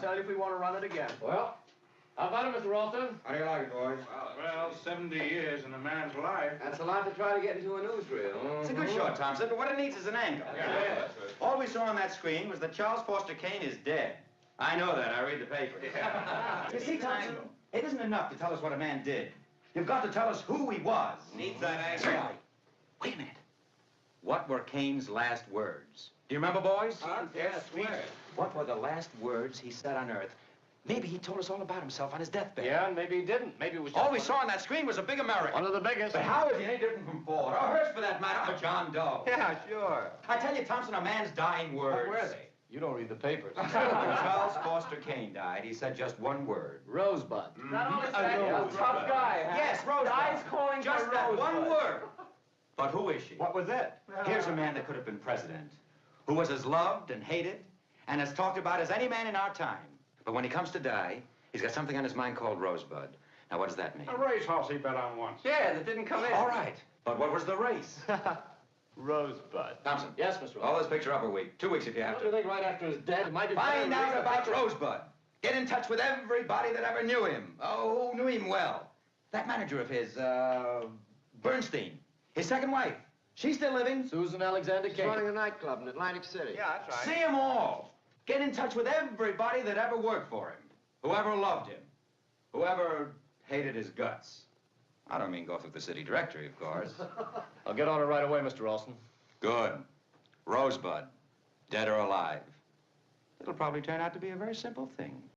tell you if we want to run it again. Well, how about it, Mr. Ralston? How do you like it, boys? Well, 70 years in a man's life. That's a lot to try to get into a newsreel. It's a good shot, Thompson, but what it needs is an angle. Yeah. All we saw on that screen was that Charles Foster Kane is dead. I know that. I read the papers. You see, Thompson, it isn't enough to tell us what a man did. You've got to tell us who he was. Needs that angle. Wait a minute. What were Kane's last words? Do you remember, boys? Yes, sweet. What were the last words he said on Earth? Maybe he told us all about himself on his deathbed. Yeah, and maybe he didn't. Maybe it was just All we saw on that screen was a big American. one of the biggest. But how is he any different from Ford, or Hearst for that matter, or John Doe? Yeah, sure. I tell you, Thompson, a man's dying words. What were they? You don't read the papers. When Charles Foster Kane died, he said just one word. Rosebud. Not only that, Rosebud. a tough guy. Huh? Yes, Rosebud. Guy's calling Just for that Rosebud. one word. But who is she? What was that? Here's a man that could have been president, who was as loved and hated and as talked about as any man in our time. But when he comes to die, he's got something on his mind called Rosebud. Now, what does that mean? A racehorse he bet on once. Yeah, that didn't come in. All right. But what was the race? Rosebud. Thompson. Yes, Mr. Hold this picture up a week. 2 weeks if you have Don't you to. think right after his death, it might be Find better to out read the about papers? Rosebud. Get in touch with everybody that ever knew him. Oh, who knew him well. That manager of his, Bernstein. His second wife. She's still living. Susan Alexander He's Kane. running a nightclub in Atlantic City. Yeah, that's See them all. Get in touch with everybody that ever worked for him. Whoever loved him. Whoever hated his guts. I don't mean go through the city directory, of course. I'll get on it right away, Mr. Ralston. Good. Rosebud. Dead or alive. It'll probably turn out to be a very simple thing.